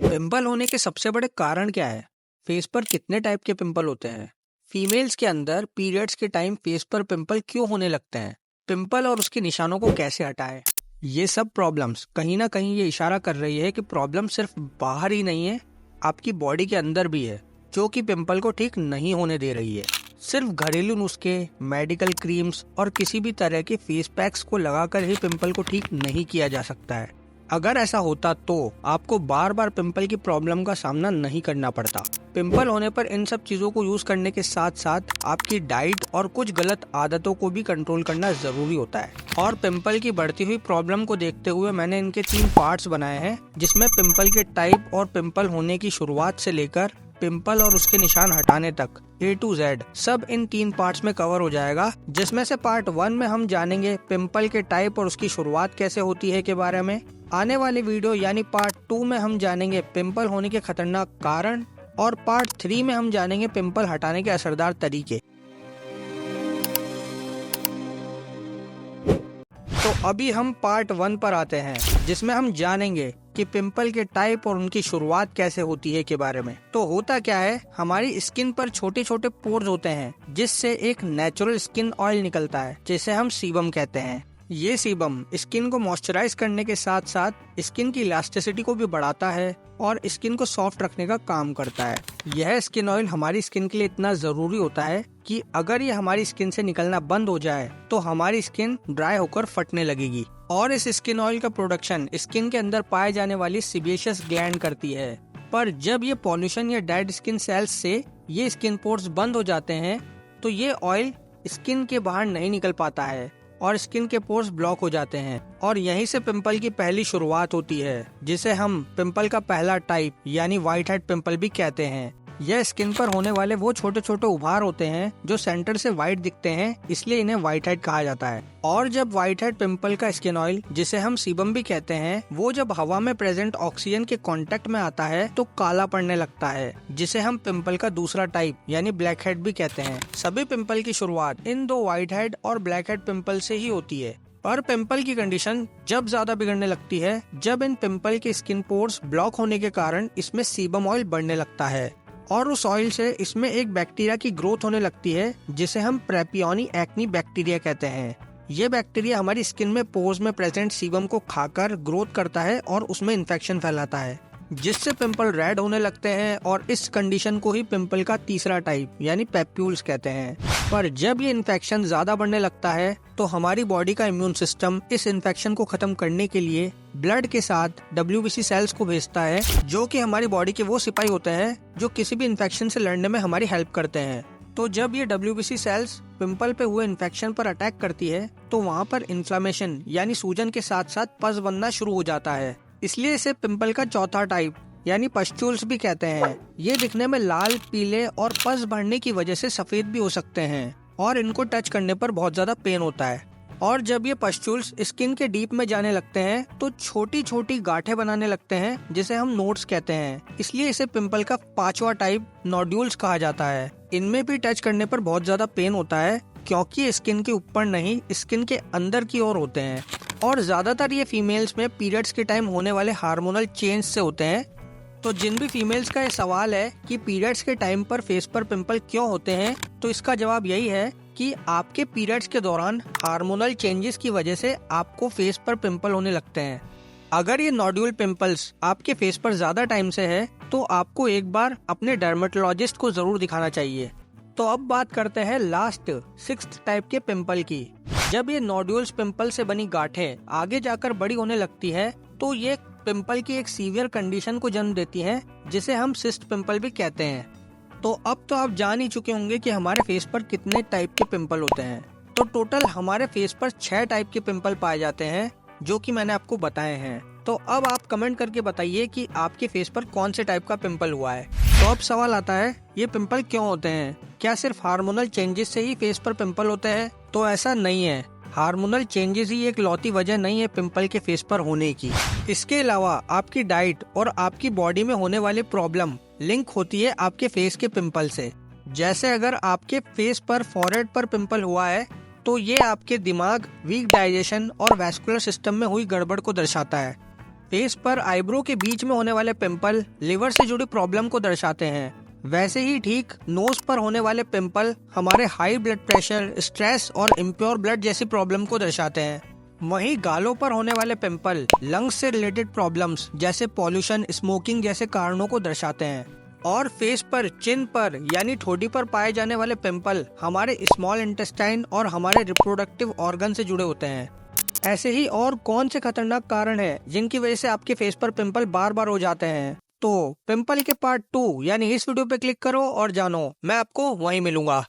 Pimple होने के सबसे बड़े कारण क्या है? फेस पर कितने टाइप के पिंपल होते हैं? फीमेल्स के अंदर पीरियड्स के टाइम फेस पर पिंपल क्यों होने लगते हैं? पिंपल और उसके निशानों को कैसे हटाएं? ये सब प्रॉब्लम्स कहीं ना कहीं ये इशारा कर रही है कि प्रॉब्लम सिर्फ बाहर ही नहीं है, आपकी बॉडी के अंदर भी है, जो कि पिंपल को ठीक नहीं होने दे रही है। सिर्फ घरेलू नुस्खे, मेडिकल क्रीम्स और किसी भी तरह के फेस पैक्स को लगाकर ही पिंपल को ठीक नहीं किया जा सकता है। अगर ऐसा होता तो आपको बार बार पिंपल की प्रॉब्लम का सामना नहीं करना पड़ता। पिंपल होने पर इन सब चीजों को यूज करने के साथ साथ आपकी डाइट और कुछ गलत आदतों को भी कंट्रोल करना जरूरी होता है। और पिंपल की बढ़ती हुई प्रॉब्लम को देखते हुए मैंने इनके 3 पार्ट्स बनाए हैं, जिसमें पिंपल के टाइप और पिंपल होने की शुरुआत से लेकर पिंपल और उसके निशान हटाने तक A to Z सब इन 3 पार्ट्स में कवर हो जाएगा। जिसमें से पार्ट 1 में हम जानेंगे पिंपल के टाइप और उसकी शुरुआत कैसे होती है के बारे में। आने वाली वीडियो यानी पार्ट 2 में हम जानेंगे पिंपल होने के खतरनाक कारण, और पार्ट 3 में हम जानेंगे पिंपल हटाने के असरदार तरीके। तो अभी हम पार्ट 1 पर आते हैं, जिसमें हम जानेंगे कि पिंपल के टाइप और उनकी शुरुआत कैसे होती है के बारे में। तो होता क्या है, हमारी स्किन पर छोटे छोटे पोर्स होते हैं, जिससे एक नेचुरल स्किन ऑयल निकलता है, जिसे हम सीबम कहते हैं। ये सीबम स्किन को मॉइस्चराइज करने के साथ साथ स्किन की इलास्टिसिटी को भी बढ़ाता है और स्किन को सॉफ्ट रखने का काम करता है। यह स्किन ऑयल हमारी स्किन के लिए इतना जरूरी होता है कि अगर ये हमारी स्किन से निकलना बंद हो जाए तो हमारी स्किन ड्राई होकर फटने लगेगी। और इस स्किन ऑयल का प्रोडक्शन स्किन के अंदर पाए जाने वाली सीबेशियस ग्लैंड करती है। पर जब ये पॉल्यूशन या डेड स्किन सेल्स से ये स्किन पोर्स बंद हो जाते हैं तो ये ऑयल स्किन के बाहर नहीं निकल पाता है और स्किन के पोर्स ब्लॉक हो जाते हैं, और यहीं से पिंपल की पहली शुरुआत होती है, जिसे हम पिंपल का पहला टाइप यानी व्हाइट हेड पिंपल भी कहते हैं। यह स्किन पर होने वाले वो छोटे छोटे उभार होते हैं जो सेंटर से व्हाइट दिखते हैं, इसलिए इन्हें व्हाइट हेड कहा जाता है। और जब व्हाइट हेड पिंपल का स्किन ऑयल, जिसे हम सीबम भी कहते हैं, वो जब हवा में प्रेजेंट ऑक्सीजन के कांटेक्ट में आता है तो काला पड़ने लगता है, जिसे हम पिंपल का दूसरा टाइप यानी ब्लैक हेड भी कहते हैं। सभी पिंपल की शुरुआत इन 2 व्हाइट हेड और ब्लैक हेड पिंपल से ही होती है। पर पिंपल की कंडीशन जब ज्यादा बिगड़ने लगती है, जब इन पिंपल के स्किन पोर्स ब्लॉक होने के कारण इसमें सीबम ऑयल बढ़ने लगता है, और उस ऑयल से इसमें एक बैक्टीरिया की ग्रोथ होने लगती है, जिसे हम प्रेपियोनी एक्नी बैक्टीरिया कहते हैं। ये बैक्टीरिया हमारी स्किन में पोर्स में प्रेजेंट सीबम को खाकर ग्रोथ करता है और उसमें इन्फेक्शन फैलाता है, जिससे पिंपल रेड होने लगते हैं, और इस कंडीशन को ही पिंपल का तीसरा टाइप यानी पैप्यूल्स कहते हैं। पर जब ये इन्फेक्शन ज्यादा बढ़ने लगता है तो हमारी बॉडी का इम्यून सिस्टम इस इन्फेक्शन को खत्म करने के लिए ब्लड के साथ WBC सेल्स को भेजता है, जो कि हमारी बॉडी के वो सिपाही होते हैं जो किसी भी इन्फेक्शन से लड़ने में हमारी हेल्प करते हैं। तो जब ये WBC सेल्स पिंपल पे हुए इन्फेक्शन पर अटैक करती है तो वहाँ पर इन्फ्लेमेशन यानी सूजन के साथ साथ पस बनना शुरू हो जाता है। इसलिए इसे पिंपल का चौथा टाइप यानी पस्ट्यूल्स भी कहते हैं। ये दिखने में लाल, पीले और पस बढ़ने की वजह से सफेद भी हो सकते हैं, और इनको टच करने पर बहुत ज्यादा पेन होता है। और जब ये पस्ट्यूल्स स्किन के डीप में जाने लगते हैं तो छोटी छोटी गांठें बनाने लगते हैं, जिसे हम नोड्स कहते हैं। इसलिए इसे पिंपल का 5वां टाइप नोड्यूल्स कहा जाता है। इनमें भी टच करने पर बहुत ज्यादा पेन होता है, क्योंकि स्किन के ऊपर नहीं, स्किन के अंदर की ओर होते हैं, और ज्यादातर ये फीमेल्स में पीरियड्स के टाइम होने वाले हार्मोनल चेंज से होते हैं। तो जिन भी फीमेल्स का ये सवाल है कि पीरियड्स के टाइम पर फेस पर पिंपल क्यों होते हैं, तो इसका जवाब यही है कि आपके पीरियड्स के दौरान हार्मोनल चेंजेस की वजह से आपको फेस पर पिंपल होने लगते हैं। अगर ये नोड्यूल पिंपल्स आपके फेस पर ज्यादा टाइम से है तो आपको एक बार अपने डर्मेटोलॉजिस्ट को जरूर दिखाना चाहिए। तो अब बात करते हैं लास्ट 6th टाइप के पिंपल की। जब ये नोड्यूल्स पिंपल से बनी गांठें आगे जाकर बड़ी होने लगती है तो ये पिंपल की एक सीवियर कंडीशन को जन्म देती है, जिसे हम सिस्ट पिंपल भी कहते हैं। तो अब तो आप जान ही चुके होंगे कि हमारे फेस पर कितने टाइप के पिंपल होते हैं। तो टोटल हमारे फेस पर 6 टाइप के पिंपल पाए जाते हैं, जो कि मैंने आपको बताए हैं। तो अब आप कमेंट करके बताइए कि आपके फेस पर कौन से टाइप का पिंपल हुआ है। तो अब सवाल आता है, ये पिंपल क्यों होते हैं? क्या सिर्फ हार्मोनल चेंजेस से ही फेस पर पिंपल होते हैं? तो ऐसा नहीं है। हार्मोनल चेंजेस ही एक लौती वजह नहीं है पिंपल के फेस पर होने की। इसके अलावा आपकी डाइट और आपकी बॉडी में होने वाली प्रॉब्लम लिंक होती है आपके फेस के पिंपल से। जैसे अगर आपके फेस पर फॉरहेड पर पिंपल हुआ है तो ये आपके दिमाग, वीक डाइजेशन और वैस्कुलर सिस्टम में हुई गड़बड़ को दर्शाता है। फेस पर आईब्रो के बीच में होने वाले पिंपल लिवर से जुड़ी प्रॉब्लम को दर्शाते हैं। वैसे ही ठीक नोज पर होने वाले पिंपल हमारे हाई ब्लड प्रेशर, स्ट्रेस और इम्प्योर ब्लड जैसी प्रॉब्लम को दर्शाते हैं। वहीं गालों पर होने वाले पिंपल लंग्स से रिलेटेड प्रॉब्लम्स जैसे पॉल्यूशन, स्मोकिंग जैसे कारणों को दर्शाते हैं। और फेस पर, चिन पर यानी ठोड़ी पर पाए जाने वाले पिंपल हमारे स्मॉल इंटेस्टाइन और हमारे रिप्रोडक्टिव ऑर्गन से जुड़े होते हैं। ऐसे ही और कौन से खतरनाक कारण हैं जिनकी वजह से आपके फेस पर पिंपल बार बार हो जाते हैं? तो पिंपल के पार्ट 2 यानी इस वीडियो पे क्लिक करो और जानो। मैं आपको वहीं मिलूंगा।